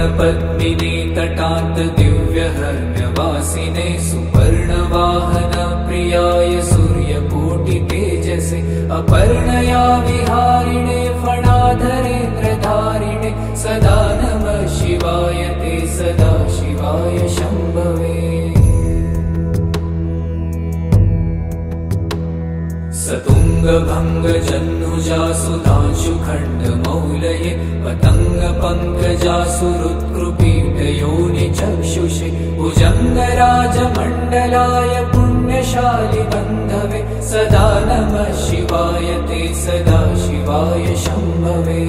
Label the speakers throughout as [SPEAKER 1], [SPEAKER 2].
[SPEAKER 1] सुवर्णपद्मिनी तटान्त दिव्यहर्म्यवासिने सुपर्णवाहन प्रियाय सूर्यकोटितेजसे अपर्णया विहारिणे फणाधरेन्द्रधारिणे सदा नमः शिवाय ते सदा शिवाय शम्भवे। सतुङ्गभङ्गजह्नुजा सुधांशुखण्डमौलये पतङ्गपङ्कजासुहृत्कृपीठयोनिचक्षुषे भुजङ्गराजमण्डलाय पुण्यशालि बन्धवे सदा नमः शिवाय ते सदा शिवाय शम्भवे।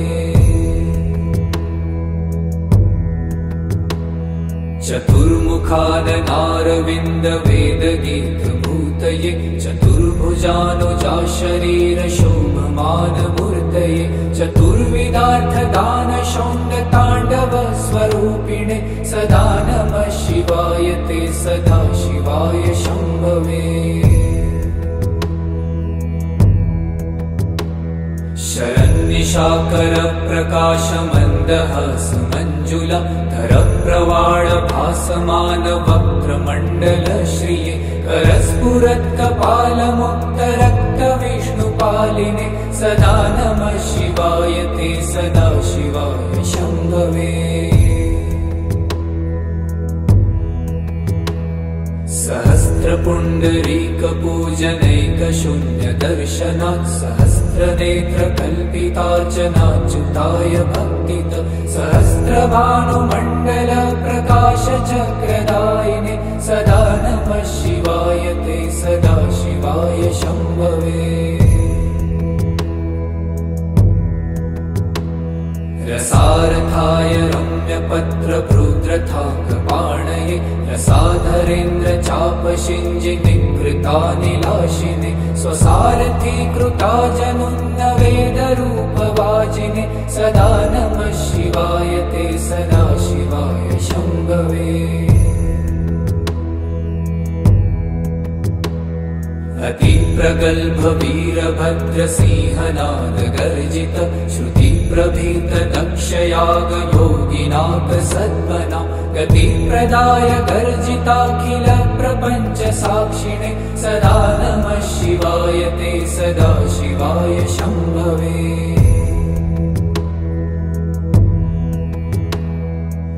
[SPEAKER 1] चतुर्मुखाननारविन्दवेदगीतभूतये चतुर्भुजानुजा शरीरशोभमानमूर्तये चतुर्विधार्थदानशौण्डताण्डवस्वरूपिणे सदा नमः शिवाय ते सदा शिवाय शम्भवे। शरन्निशाकरप्रकाशमन्दहासमञ्जुला धरप्रवाळभासमानवक्त्रमण्डलश्रिये करस्फुरत्कपालमुक्तरक्तविष्णुपालिने सदा नमः शिवाय ते सदा शिवाय शम्भवे। सहस्रपुण्डरीकपूजनैकशून्यदर्शनात् सहस्रनेत्रकल्पितार्चनाच्युताय भक्तित सहस्रभानुमण्डलप्रकाशचक्रदायिने सदा नमः शिवाय ते सदा शिवाय शम्भवे। रसारथाय रम्यपत्रप्रुद्रथाङ्गपाणये रसाधरेन्द्रचापशिञ्जिनिकृतानिलाशिने स्वसारथीकृता जनुन्नवेदरूपवाजिने सदा नमः शिवाय ते सदा शिवाय शम्भवे। अतिप्रगल्भवीरभद्रसिंहनादगर्जित श्रुतिप्रभीत दक्षयागयोगिनाथसद्मना गतिप्रदाय गर्जिताखिल प्रपञ्च साक्षिणे सदा नमः शिवाय ते सदा शिवाय शम्भवे।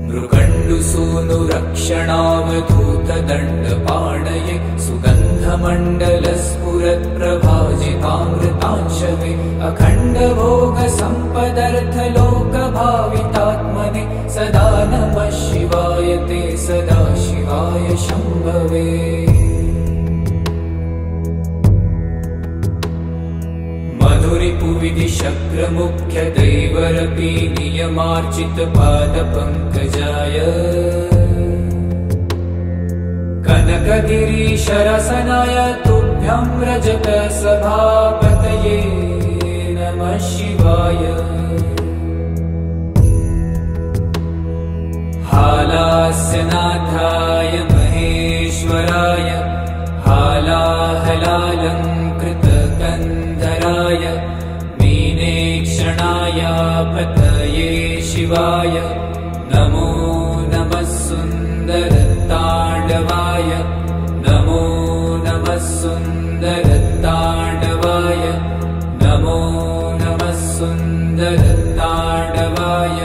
[SPEAKER 1] मृगण्डुसूनुरक्षणावधूतदण्डपाणये सुगन्धमण्डलस्फुरत्प्रभाजितामृतांशवे अखण्डभोगसम्पदर्थलोकभावितात्मने सदा नमः शिवाय ते सदा शिवाय शम्भवे। मधुरिपुविधिशक्रमुख्यदैवरपि नियमार्चितपादपङ्कजाय कनकगिरीशरसनाय तुभ्यं रजतसभापतये नमः शिवाय। हालास्यनाथाय महेश्वराय हालाहलालङ्कृतकन्धराय मीनेक्षणाय पतये शिवाय नमो नमः सुन्दरताण्डवाय नमो नमः सुन्दरताण्डवाय नमो नमः सुन्दरताण्डवाय।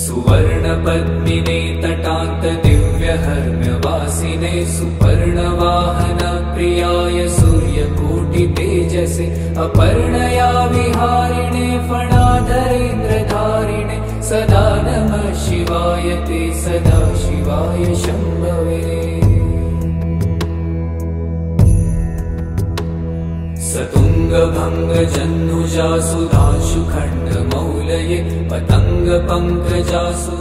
[SPEAKER 1] सुवर्णपद्मिने तटान्त दिव्यहर्म्यवासिने सुपर्णवाहन प्रियाय सूर्यकोटितेजसे अपर्णया विहारिणे फणाधरेन्द्रधारिणे सदा नमः शिवाय ते सदा शिवाय शम्भवे। सतुङ्गभङ्गजह्नुजा सुधांशुखण्डमौलये पतङ्गपङ्कजासु